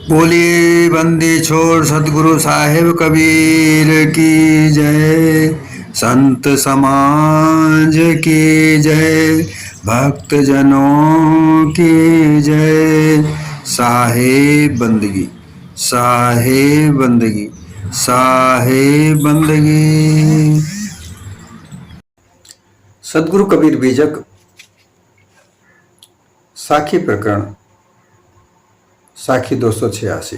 बोलिए बंदी छोड़ सतगुरु साहिब कबीर की जय। संत समाज की जय। भक्त जनों की जय। साहिब बंदगी, साहिब बंदगी, साहिब बंदगी। सदगुरु कबीर बीजक साखी प्रकरण साखी 286।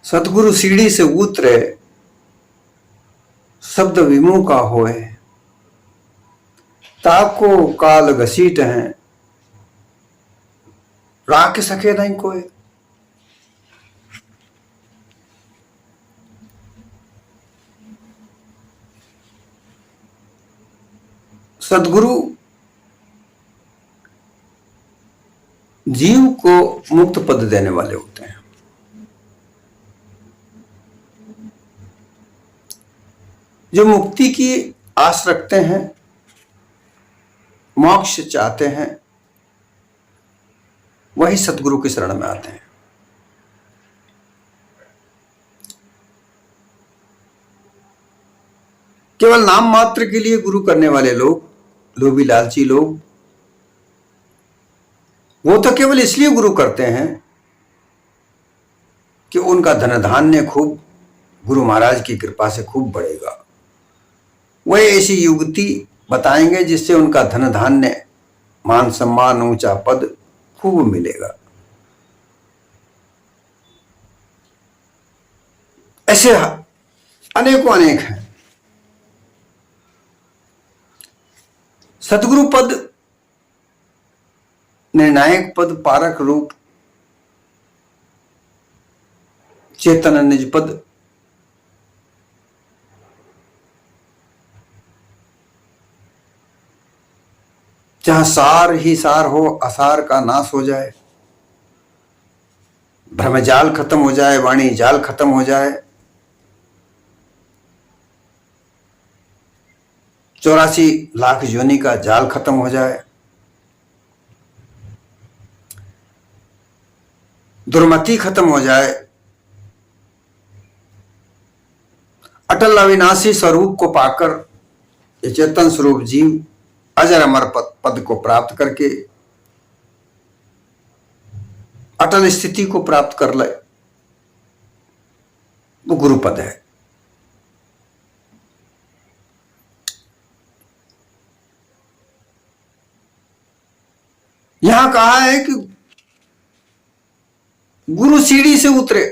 सतगुरु सीढ़ी से उतरे, शब्द विमुखा होए, ताको काल घसीट हैं, राख सके नहीं कोई। सदगुरु जीव को मुक्त पद देने वाले होते हैं। जो मुक्ति की आस रखते हैं, मोक्ष चाहते हैं, वही सतगुरु की शरण में आते हैं। केवल नाम मात्र के लिए गुरु करने वाले लोग, लोभी लालची लोग, वो तो केवल इसलिए गुरु करते हैं कि उनका धन धान्य खूब गुरु महाराज की कृपा से खूब बढ़ेगा। वह ऐसी युक्ति बताएंगे जिससे उनका धन धान्य, मान सम्मान, ऊंचा पद खूब मिलेगा। ऐसे अनेकों अनेक हैं। सतगुरु पद निर्णायक पद, पारक रूप, चेतन निज पद, जहां सार ही सार हो, असार का नाश हो जाए, भ्रमजाल खत्म हो जाए, वाणी जाल खत्म हो जाए, 84 लाख योनि का जाल खत्म हो जाए, दुर्मति खत्म हो जाए, अटल अविनाशी स्वरूप को पाकर ये चेतन स्वरूप जीव अजर अमर पद को प्राप्त करके अटल स्थिति को प्राप्त कर ले, वो गुरु पद है। यहां कहा है कि गुरु सीढ़ी से उतरे।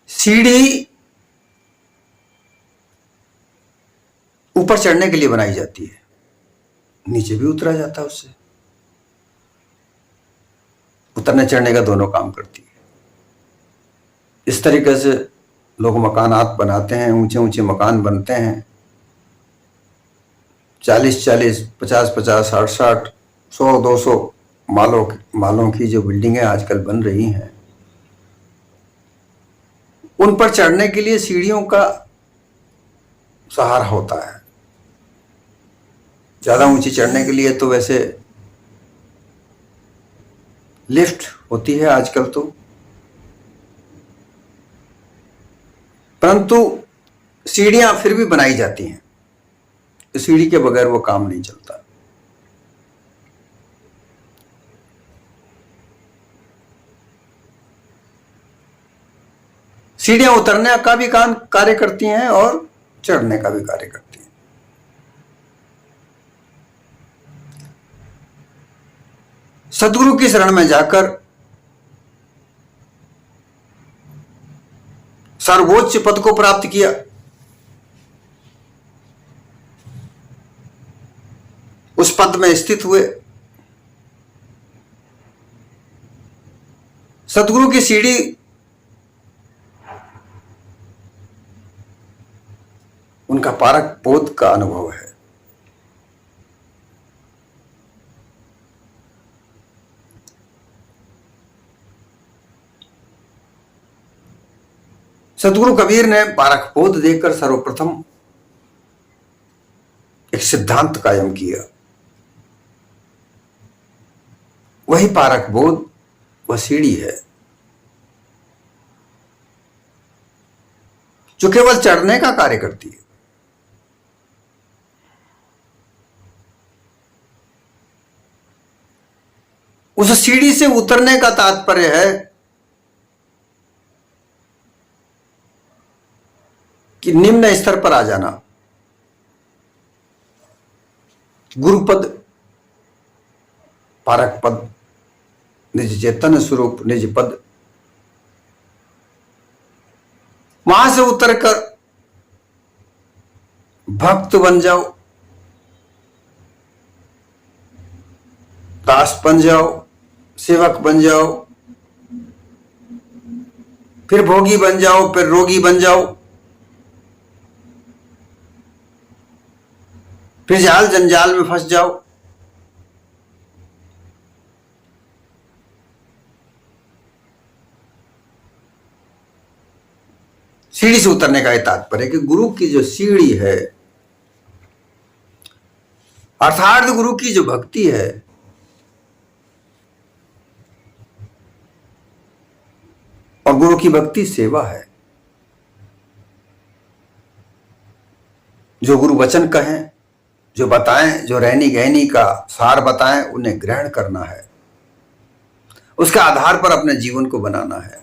सीढ़ी ऊपर चढ़ने के लिए बनाई जाती है, नीचे भी उतरा जाता है उससे। उतरने चढ़ने का दोनों काम करती है। इस तरीके से लोग मकानात बनाते हैं, ऊंचे ऊंचे मकान बनते हैं। 40-40, 50-50, 60-60, 100-200 मालों की जो बिल्डिंगें आजकल बन रही हैं, उन पर चढ़ने के लिए सीढ़ियों का सहारा होता है। ज्यादा ऊंची चढ़ने के लिए तो वैसे लिफ्ट होती है आजकल तो, परंतु सीढ़ियां फिर भी बनाई जाती हैं। सीढ़ी के बगैर वो काम नहीं चलता। सीढ़ियां उतरने का भी कार्य करती हैं और चढ़ने का भी कार्य करती हैं। सदगुरु की शरण में जाकर सर्वोच्च पद को प्राप्त किया, उस पद में स्थित हुए। सदगुरु की सीढ़ी उनका पारक बोध का अनुभव है। सदगुरु कबीर ने पारक बोध देकर सर्वप्रथम एक सिद्धांत कायम किया। वही पारक बोध, वह सीढ़ी है जो केवल चढ़ने का कार्य करती है। उस सीढ़ी से उतरने का तात्पर्य है कि निम्न स्तर पर आ जाना, गुरुपद, पारक पद, निज चेतन स्वरूप निज पद, वहां से उतरकर भक्त बन जाओ, दास बन जाओ, सेवक बन जाओ, फिर भोगी बन जाओ, फिर रोगी बन जाओ, फिर जाल जंजाल में फंस जाओ। सीढ़ी से उतरने का यह तात्पर्य है कि गुरु की जो सीढ़ी है, अर्थात गुरु की जो भक्ति है, और गुरु की भक्ति सेवा है। जो गुरु वचन कहें, जो बताएं, जो रहनी गहनी का सार बताएं, उन्हें ग्रहण करना है, उसके आधार पर अपने जीवन को बनाना है।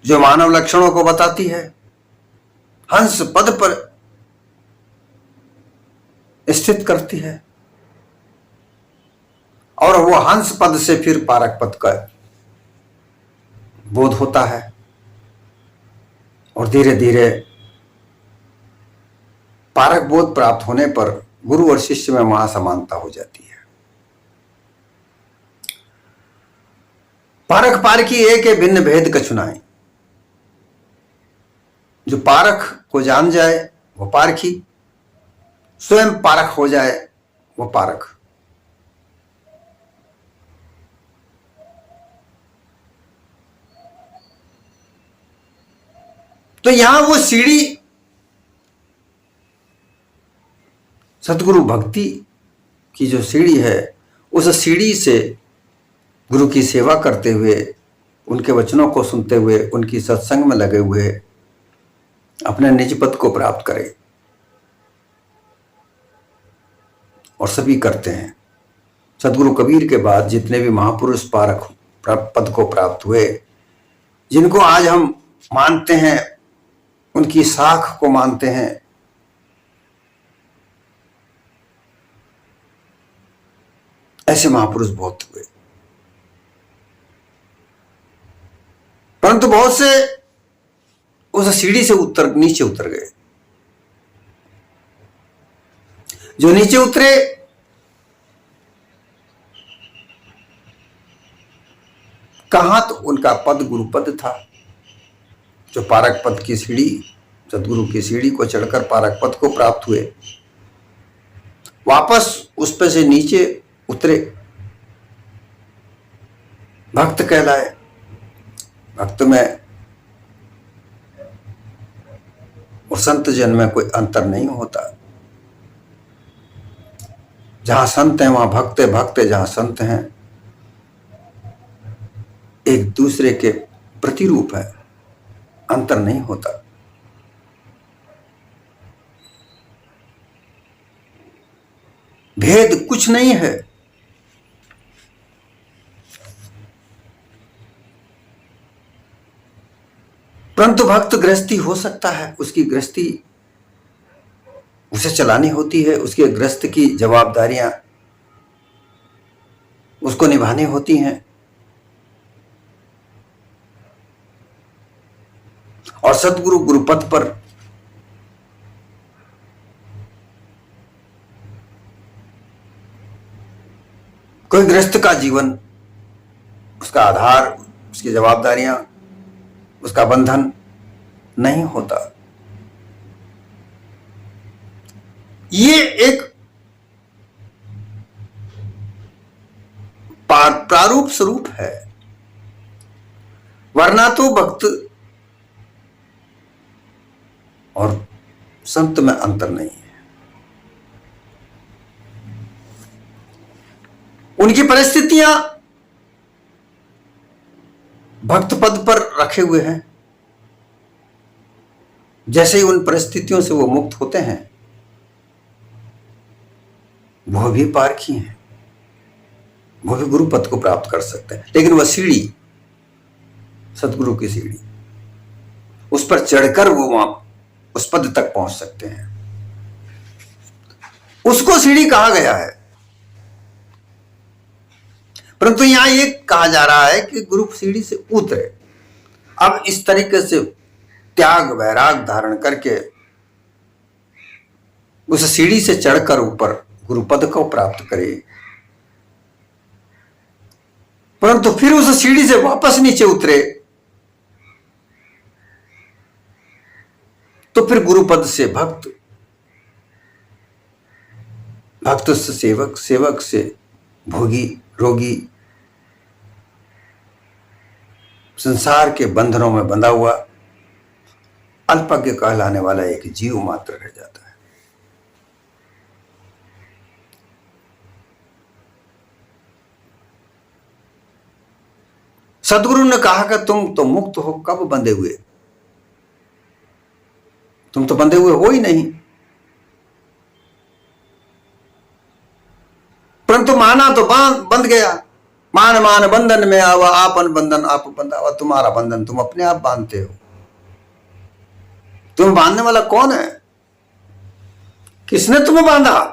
जो मानव लक्षणों को बताती है, हंस पद पर स्थित करती है, और वो हंस पद से फिर पारक पद का बोध होता है, और धीरे धीरे पारक बोध प्राप्त होने पर गुरु और शिष्य में महासमानता हो जाती है। पारक पारखी एक भिन्न भेद कछुनाई। जो पारख को जान जाए वो पारखी, स्वयं पारख हो जाए वो पारख। तो यहां वो सीढ़ी सतगुरु भक्ति की जो सीढ़ी है, उस सीढ़ी से गुरु की सेवा करते हुए, उनके वचनों को सुनते हुए, उनकी सत्संग में लगे हुए अपने निज पद को प्राप्त करें। और सभी करते हैं। सदगुरु कबीर के बाद जितने भी महापुरुष पारक पद को प्राप्त हुए, जिनको आज हम मानते हैं, उनकी साख को मानते हैं, ऐसे महापुरुष बहुत हुए। परंतु बहुत से उस सीढ़ी से नीचे उतर गए। जो नीचे उतरे, कहां तो उनका पद गुरुपद था। जो पारक पद की सीढ़ी, सदगुरु की सीढ़ी को चढ़कर पारक पद को प्राप्त हुए, वापस उस पे से नीचे उतरे, भक्त कहलाए। भक्त में और संत जन में कोई अंतर नहीं होता। जहां संत हैं वहां भक्त है, भक्त है जहां संत हैं, एक दूसरे के प्रतिरूप है, अंतर नहीं होता। भेद कुछ नहीं है। परंतु भक्त गृहस्थी हो सकता है, उसकी गृहस्थी उसे चलानी होती है, उसके गृहस्थ की जवाबदारियां उसको निभानी होती हैं। और सतगुरु गुरुपद पर कोई गृहस्थ का जीवन, उसका आधार, उसकी जवाबदारियां, उसका बंधन नहीं होता। ये एक प्रारूप स्वरूप है, वरना तो भक्त और संत में अंतर नहीं है। उनकी परिस्थितियां भक्त पद पर रखे हुए हैं। जैसे ही उन परिस्थितियों से वो मुक्त होते हैं, वह भी पारखी हैं, वो भी गुरु पद को प्राप्त कर सकते हैं। लेकिन वह सीढ़ी, सतगुरु की सीढ़ी, उस पर चढ़कर वो वहां उस पद तक पहुंच सकते हैं। उसको सीढ़ी कहा गया है। परंतु यहां ये कहा जा रहा है कि गुरु सीढ़ी से उतरे। अब इस तरीके से त्याग वैराग धारण करके उस सीढ़ी से चढ़कर ऊपर गुरु पद को प्राप्त करे, परंतु फिर उस सीढ़ी से वापस नीचे उतरे तो फिर गुरु पद से भक्त, भक्त से सेवक, सेवक से भोगी, रोगी, संसार के बंधनों में बंधा हुआ अल्पज्ञ कहलाने वाला एक जीव मात्र रह जाता है। सदगुरु ने कहा कि तुम तो मुक्त हो, कब बंधे हुए? तुम तो बंधे हुए हो ही नहीं। परंतु माना तो बंध गया। मान मान बंधन में आवा, आपन बंधन आप बंधा। तुम्हारा बंधन तुम अपने आप बांधते हो। तुम्हें बांधने वाला कौन है? किसने तुम्हें बांधा?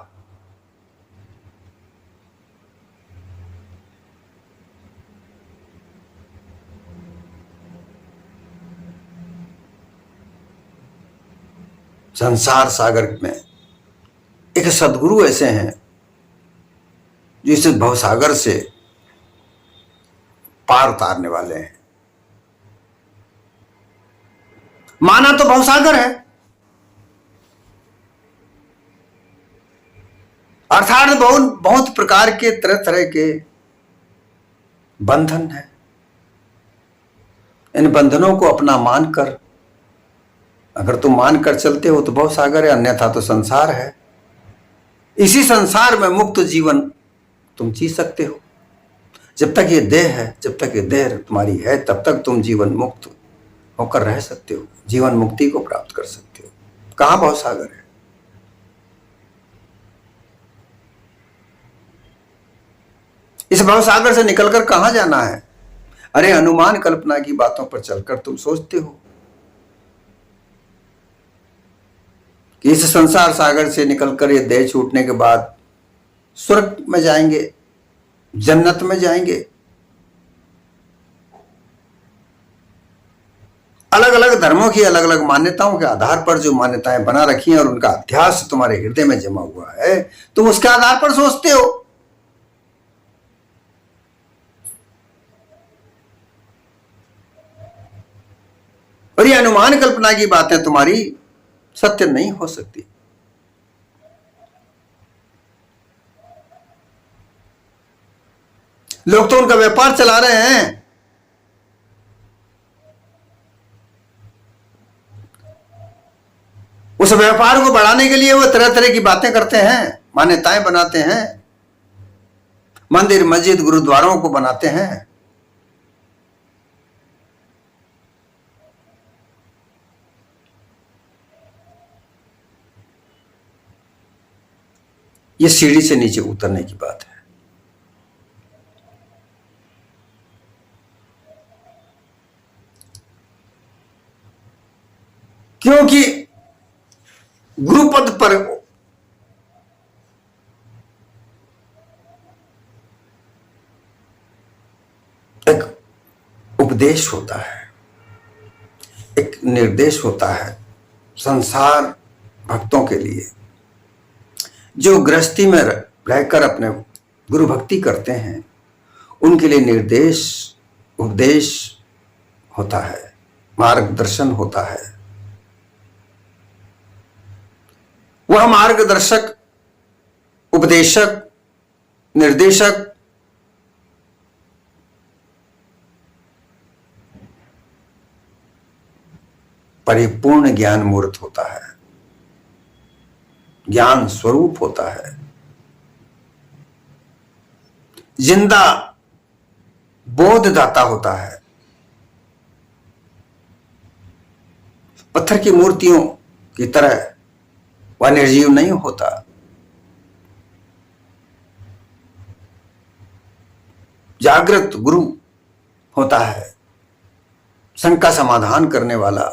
संसार सागर में एक सदगुरु ऐसे हैं जो इस भवसागर से पार उतारने वाले हैं। माना तो भवसागर है, अर्थात बहुत बहुत प्रकार के तरह तरह के बंधन है। इन बंधनों को अपना मानकर, अगर तुम मानकर चलते हो तो भवसागर है, अन्यथा तो संसार है। इसी संसार में मुक्त जीवन तुम जी सकते हो। जब तक ये देह है, जब तक ये देह तुम्हारी है, तब तक तुम जीवन मुक्त होकर रह सकते हो, जीवन मुक्ति को प्राप्त कर सकते हो। कहां भवसागर है? इस भवसागर से निकलकर कहां जाना है? अरे अनुमान कल्पना की बातों पर चलकर तुम सोचते हो कि इस संसार सागर से निकलकर ये देह छूटने के बाद स्वर्ग में जाएंगे, जन्नत में जाएंगे। अलग अलग धर्मों की अलग अलग मान्यताओं के आधार पर जो मान्यताएं बना रखी हैं और उनका अध्यास तुम्हारे हृदय में जमा हुआ है, तुम उसके आधार पर सोचते हो। और ये अनुमान कल्पना की बातें तुम्हारी सत्य नहीं हो सकती। लोग तो उनका व्यापार चला रहे हैं। उस व्यापार को बढ़ाने के लिए वो तरह तरह की बातें करते हैं, मान्यताएं बनाते हैं, मंदिर मस्जिद गुरुद्वारों को बनाते हैं। ये सीढ़ी से नीचे उतरने की बात है। क्योंकि गुरुपद पर एक उपदेश होता है, एक निर्देश होता है संसार भक्तों के लिए, जो गृहस्थी में रहकर अपने गुरु भक्ति करते हैं, उनके लिए निर्देश उपदेश होता है, मार्गदर्शन होता है। वह मार्गदर्शक, उपदेशक, निर्देशक परिपूर्ण ज्ञान मूर्त होता है, ज्ञान स्वरूप होता है। जिंदा बोधदाता होता है। पत्थर की मूर्तियों की तरह वह निर्जीव नहीं होता। जागृत गुरु होता है, शंका समाधान करने वाला,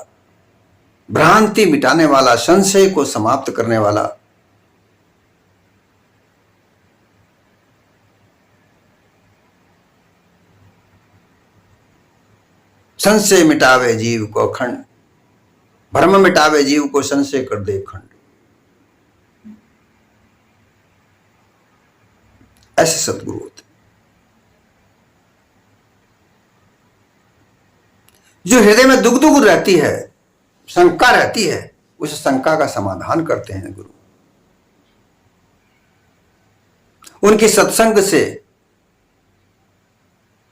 भ्रांति मिटाने वाला, संशय को समाप्त करने वाला। संशय मिटावे जीव को अखंड, भ्रम मिटावे जीव को संशय कर दे खंड। ऐसे सदगुरु होते जो हृदय में दुख दुख रहती है, शंका रहती है, उस शंका का समाधान करते हैं गुरु। उनके सत्संग से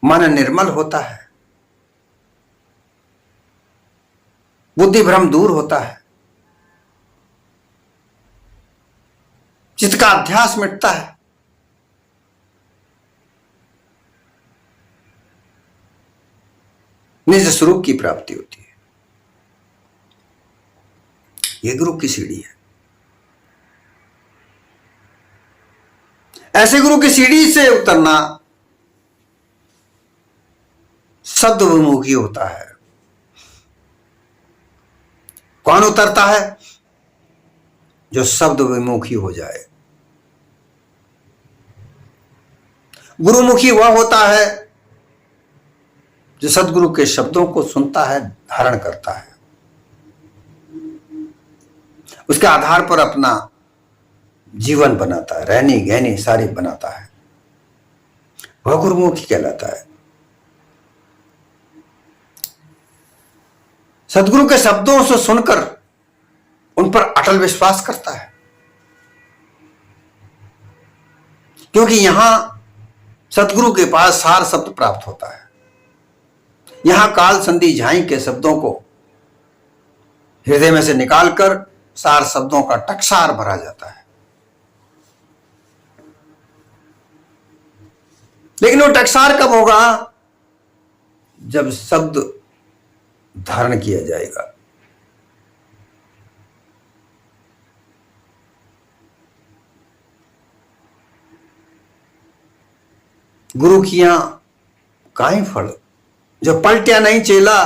मन निर्मल होता है, बुद्धि भ्रम दूर होता है, चित्त का अध्यास मिटता है, निज स्वरूप की प्राप्ति होती है। यह गुरु की सीढ़ी है। ऐसे गुरु की सीढ़ी से उतरना शब्द विमुखी होता है। कौन उतरता है? जो शब्द विमुखी हो जाए। गुरुमुखी वह होता है जो सदगुरु के शब्दों को सुनता है, धारण करता है, उसके आधार पर अपना जीवन बनाता है, रहनी गहनी सारी बनाता है, वह गुरुमुखी कहलाता है। सदगुरु के शब्दों से सुनकर उन पर अटल विश्वास करता है, क्योंकि यहां सदगुरु के पास सार शब्द प्राप्त होता है। यहां काल संधि झाई के शब्दों को हृदय में से निकालकर सार शब्दों का टकसार भरा जाता है। लेकिन वो टकसार कब होगा? जब शब्द धारण किया जाएगा। गुरु किया काई फल, जो पलटिया नहीं चेला,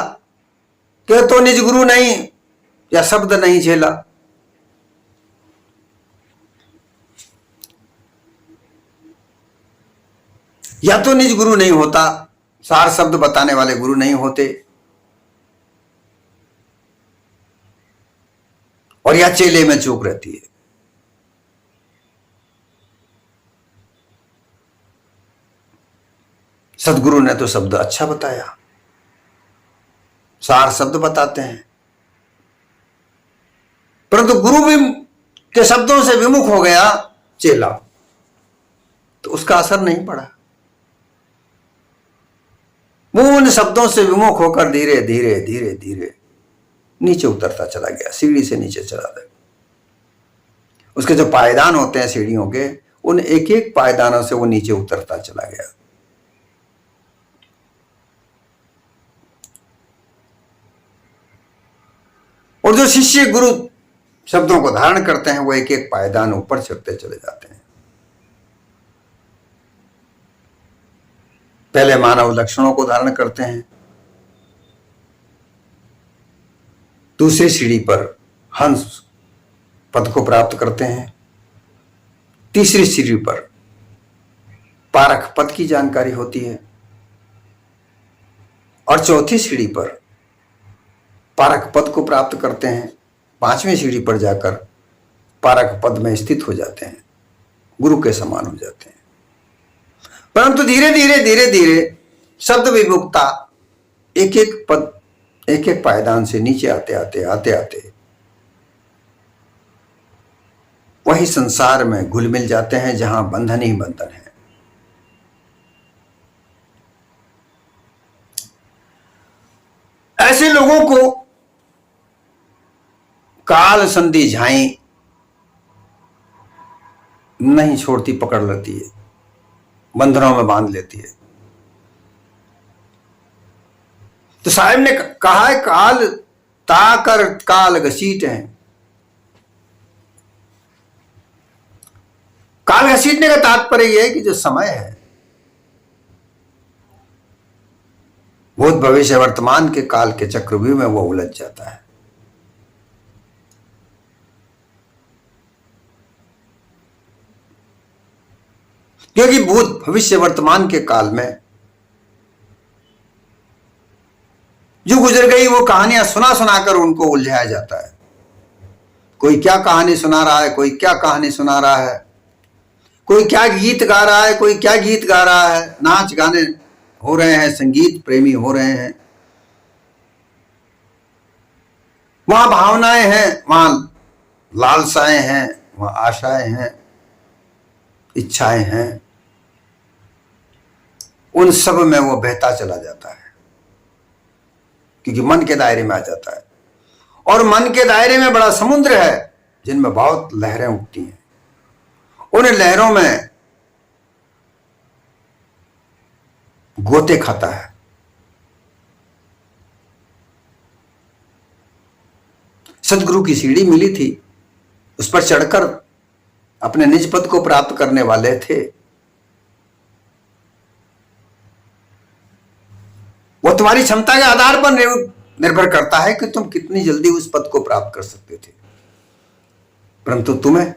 के तो निज गुरु नहीं या शब्द नहीं झेला। या तो निज गुरु नहीं होता, सार शब्द बताने वाले गुरु नहीं होते, और या चेले में चूक रहती है। सदगुरु ने तो शब्द अच्छा बताया, सार शब्द बताते हैं, परंतु गुरु भी के शब्दों से विमुख हो गया चेला, तो उसका असर नहीं पड़ा। वो उन शब्दों से विमुख होकर धीरे धीरे धीरे धीरे नीचे उतरता चला गया, सीढ़ी से नीचे चला गया। उसके जो पायदान होते हैं सीढ़ियों के, उन एक एक पायदानों से वो नीचे उतरता चला गया। और जो शिष्य गुरु शब्दों को धारण करते हैं, वो एक एक पायदान ऊपर चढ़ते चले जाते हैं। पहले मानव लक्षणों को धारण करते हैं, दूसरी सीढ़ी पर हंस पद को प्राप्त करते हैं, तीसरी सीढ़ी पर पारख पद की जानकारी होती है, और चौथी सीढ़ी पर पारख पद को प्राप्त करते हैं। पांचवी सीढ़ी पर जाकर पारख पद में स्थित हो जाते हैं, गुरु के समान हो जाते हैं। परंतु धीरे धीरे धीरे धीरे शब्द विमुक्ता एक एक पद, एक एक पायदान से नीचे आते आते आते आते वही संसार में घुल मिल जाते हैं, जहां बंधन ही बंधन है। ऐसे लोगों को काल संधि झाई नहीं छोड़ती, पकड़ लेती है। बंधनों में बांध लेती है। तो साहब ने कहा है काल ताकर काल घसीट है। काल घसीटने का तात्पर्य यह है कि जो समय है भूत भविष्य वर्तमान के काल के चक्रव्यूह में वो उलझ जाता है। क्योंकि भूत भविष्य वर्तमान के काल में जो गुजर गई वो कहानियां सुना सुनाकर उनको उलझाया जाता है। कोई क्या कहानी सुना रहा है, कोई क्या कहानी सुना रहा है, कोई क्या गीत गा रहा है, कोई क्या गीत गा रहा है। नाच गाने हो रहे हैं, संगीत प्रेमी हो रहे हैं, वहां भावनाएं हैं, वहां लालसाएं हैं, वहां आशाएं हैं, इच्छाएं हैं। उन सब में वो बहता चला जाता है क्योंकि मन के दायरे में आ जाता है। और मन के दायरे में बड़ा समुद्र है जिनमें बहुत लहरें उठती हैं। उन लहरों में गोते खाता है। सदगुरु की सीढ़ी मिली थी, उस पर चढ़कर अपने निज पद को प्राप्त करने वाले थे। वो तुम्हारी क्षमता के आधार पर निर्भर करता है कि तुम कितनी जल्दी उस पद को प्राप्त कर सकते थे। परंतु तुम्हें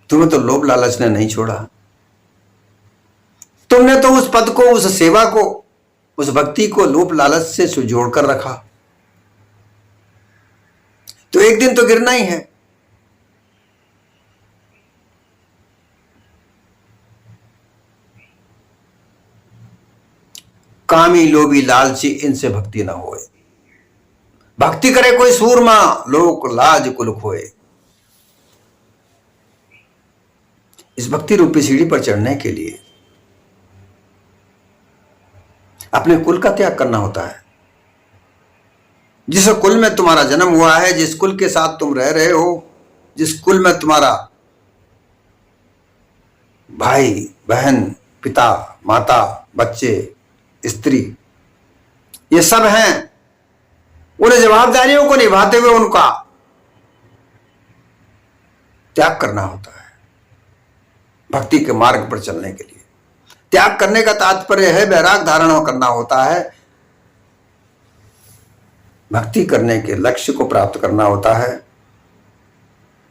तो लोभ लालच ने नहीं छोड़ा। तुमने तो उस पद को, उस सेवा को, उस भक्ति को लोभ लालच से जोड़कर रखा। तो एक दिन तो गिरना ही है। कामी लोभी लालची इनसे भक्ति ना होए। भक्ति करे कोई सूरमा, लोक लाज कुल खोए। इस भक्ति रूपी सीढ़ी पर चढ़ने के लिए अपने कुल का त्याग करना होता है। जिस कुल में तुम्हारा जन्म हुआ है, जिस कुल के साथ तुम रह रहे हो, जिस कुल में तुम्हारा भाई बहन, पिता माता, बच्चे, स्त्री, ये सब हैं, उन जवाबदारियों को निभाते हुए उनका त्याग करना होता है भक्ति के मार्ग पर चलने के लिए। त्याग करने का तात्पर्य है वैराग धारण करना होता है, भक्ति करने के लक्ष्य को प्राप्त करना होता है।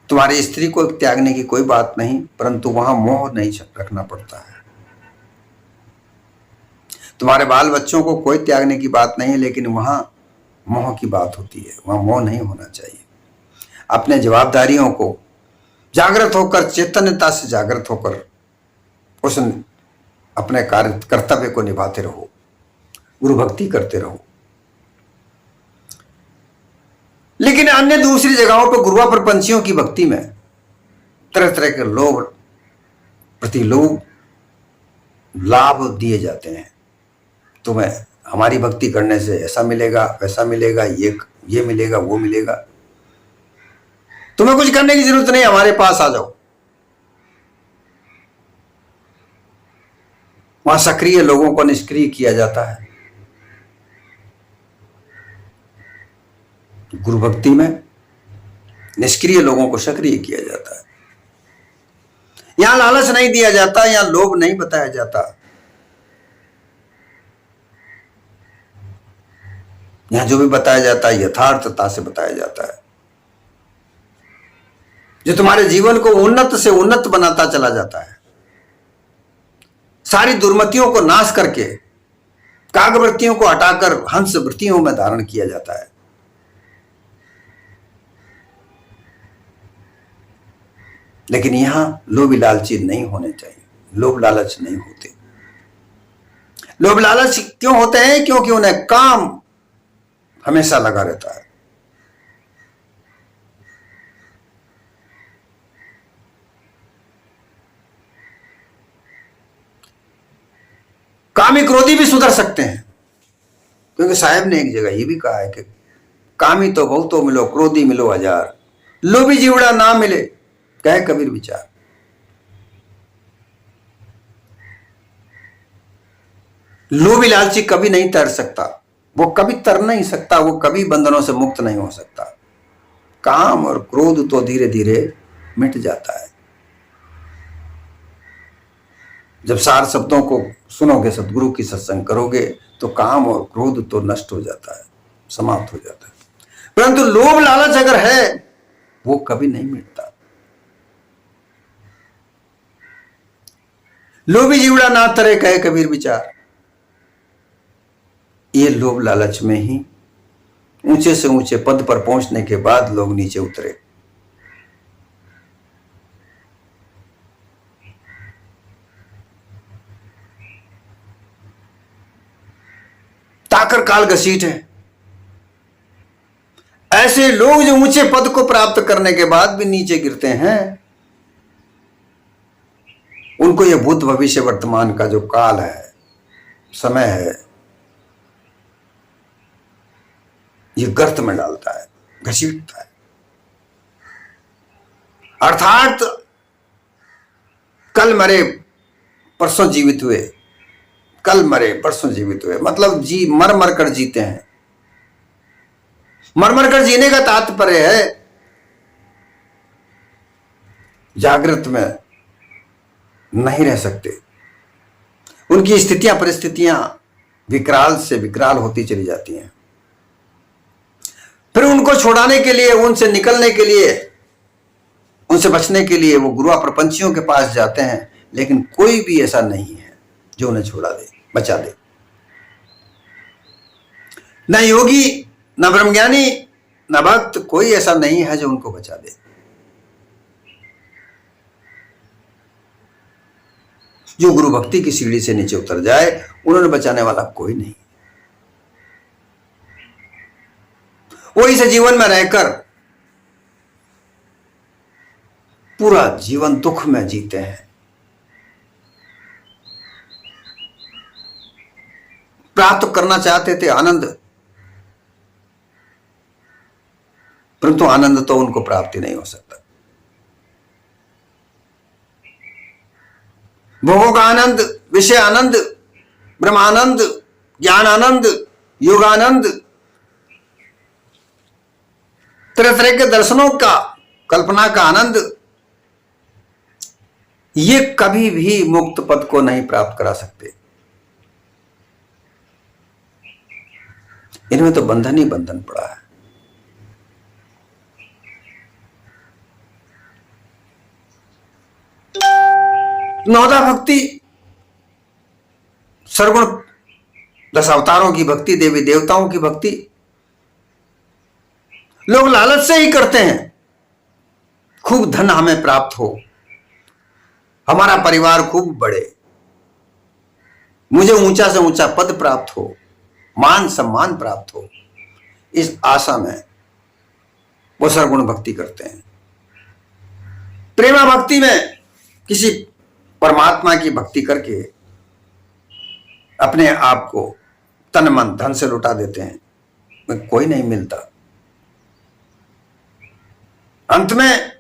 तुम्हारी स्त्री को त्यागने की कोई बात नहीं, परंतु वहां मोह नहीं रखना पड़ता है। तुम्हारे बाल बच्चों को कोई त्यागने की बात नहीं है, लेकिन वहां मोह की बात होती है, वहां मोह नहीं होना चाहिए। अपने जवाबदारियों को जागृत होकर, चैतन्यता से जागृत होकर उस अपने कार्य कर्तव्य को निभाते रहो, गुरु भक्ति करते रहो। लेकिन अन्य दूसरी जगहों पर गुरुआ प्रपंचियों की भक्ति में तरह तरह के लोभ प्रतिलोभ लाभ दिए जाते हैं। तुम्हें हमारी भक्ति करने से ऐसा मिलेगा, वैसा मिलेगा, ये मिलेगा, वो मिलेगा। तुम्हें कुछ करने की जरूरत नहीं, हमारे पास आ जाओ। वहां सक्रिय लोगों को निष्क्रिय किया जाता है। गुरु भक्ति में निष्क्रिय लोगों को सक्रिय किया जाता है। यहां लालच नहीं दिया जाता, यहां लोभ नहीं बताया जाता, यहां जो भी बताया जाता है यथार्थता से बताया जाता है, जो तुम्हारे जीवन को उन्नत से उन्नत बनाता चला जाता है। सारी दुर्मतियों को नाश करके कागवृत्तियों को हटाकर हंस वृत्तियों में धारण किया जाता है। लेकिन यहां लोभ लालची नहीं होने चाहिए, लोभ लालच नहीं होते। लोभ लालच क्यों होते हैं? क्योंकि उन्हें काम हमेशा लगा रहता है। कामी क्रोधी भी सुधर सकते हैं, क्योंकि साहब ने एक जगह ये भी कहा है कि कामी तो बहुतो मिलो, क्रोधी मिलो हजार, लोभी जीवड़ा ना मिले, कहे कबीर विचार। लोभी लालची कभी नहीं तैर सकता, वो कभी तर नहीं सकता, वो कभी बंधनों से मुक्त नहीं हो सकता। काम और क्रोध तो धीरे धीरे मिट जाता है। जब सार शब्दों को सुनोगे, सदगुरु की सत्संग करोगे, तो काम और क्रोध तो नष्ट हो जाता है, समाप्त हो जाता है। परंतु लोभ लालच अगर है, वो कभी नहीं मिटता। लोभी जीवड़ा ना तरे, कहे कबीर विचार। ये लोभ लालच में ही ऊंचे से ऊंचे पद पर पहुंचने के बाद लोग नीचे उतरे। ताकर काल घसीट है। ऐसे लोग जो ऊंचे पद को प्राप्त करने के बाद भी नीचे गिरते हैं, उनको यह भूत भविष्य वर्तमान का जो काल है, समय है, ये गर्त में डालता है, घसीटता है। अर्थात कल मरे परसों जीवित हुए, कल मरे परसों जीवित हुए, मतलब मर मर कर जीते हैं। मर मर कर जीने का तात्पर्य है जागृत में नहीं रह सकते। उनकी स्थितियां परिस्थितियां विकराल से विकराल होती चली जाती हैं। फिर उनको छुड़ाने के लिए, उनसे निकलने के लिए, उनसे बचने के लिए वो गुरुआ प्रपंचियों के पास जाते हैं, लेकिन कोई भी ऐसा नहीं है जो उन्हें छुड़ा दे, बचा दे। न योगी, न ब्रह्मज्ञानी, न भक्त, कोई ऐसा नहीं है जो उनको बचा दे। जो गुरु भक्ति की सीढ़ी से नीचे उतर जाए, उन्होंने बचाने वाला कोई नहीं। वो इस जीवन में रहकर पूरा जीवन दुख में जीते हैं। प्राप्त करना चाहते थे आनंद, परंतु आनंद तो उनको प्राप्ति नहीं हो सकता। भोगों का आनंद, विषय आनंद, ब्रह्मानंद, ज्ञान आनंद, योगानंद, तरह तरह के दर्शनों का, कल्पना का आनंद, ये कभी भी मुक्त पद को नहीं प्राप्त करा सकते। इनमें तो बंधन ही बंधन पड़ा है। नवदा भक्ति, सर्वगुण 10 अवतारों की भक्ति, देवी देवताओं की भक्ति लोग लालच से ही करते हैं। खूब धन हमें प्राप्त हो, हमारा परिवार खूब बढ़े, मुझे ऊंचा से ऊंचा पद प्राप्त हो, मान सम्मान प्राप्त हो, इस आशा में वो सर्वगुण भक्ति करते हैं। प्रेमा भक्ति में किसी परमात्मा की भक्ति करके अपने आप को तन मन धन से लुटा देते हैं, कोई नहीं मिलता। अंत में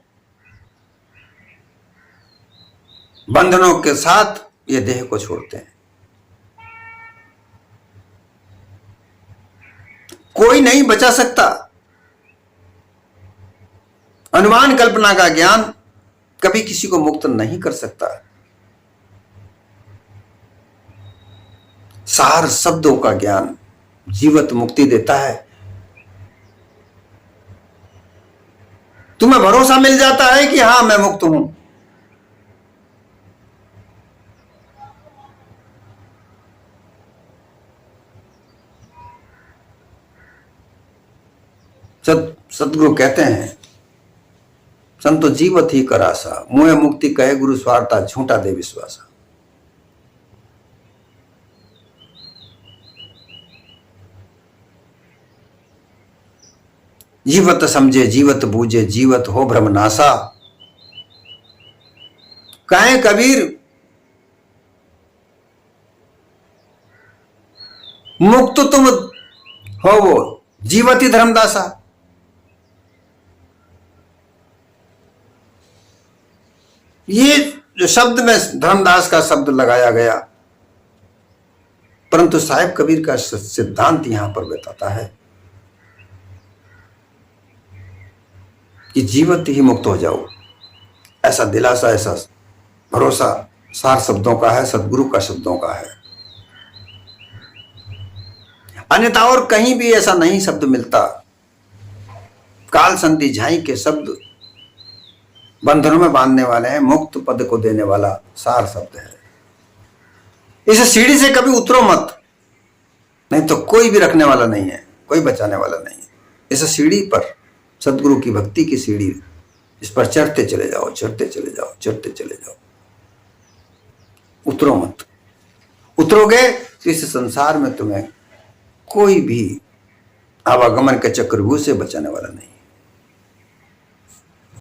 बंधनों के साथ ये देह को छोड़ते हैं। कोई नहीं बचा सकता। अनुमान कल्पना का ज्ञान कभी किसी को मुक्त नहीं कर सकता। सार शब्दों का ज्ञान जीवत मुक्ति देता है। तुम्हें भरोसा मिल जाता है कि हां मैं मुक्त हूं। सतगुरु कहते हैं, संतो जीवत ही करासा, मुहे मुक्ति कहे गुरु स्वार्था, झूठा दे विश्वासा। जीवत समझे जीवत बूझे, जीवत हो भ्रम नासा। कहे कबीर, मुक्त तुम हो वो जीवती धर्मदासा। ये जो शब्द में धर्मदास का शब्द लगाया गया, परंतु साहिब कबीर का सिद्धांत यहां पर बताता है कि जीवत ही मुक्त हो जाओ। ऐसा दिलासा, ऐसा भरोसा सार शब्दों का है, सदगुरु का शब्दों का है। अन्यथा और कहीं भी ऐसा नहीं शब्द मिलता। काल संधि झाई के शब्द बंधनों में बांधने वाले हैं, मुक्त पद को देने वाला सार शब्द है। इस सीढ़ी से कभी उतरो मत, नहीं तो कोई भी रखने वाला नहीं है, कोई बचाने वाला नहीं है। इस सीढ़ी पर, सदगुरु की भक्ति की सीढ़ी, इस पर चढ़ते चले जाओ, चढ़ते चले जाओ, चढ़ते चले जाओ, उतरो मत। उतरोगे तो इस संसार में तुम्हें कोई भी आवागमन के चक्रव्यूह से बचाने वाला नहीं।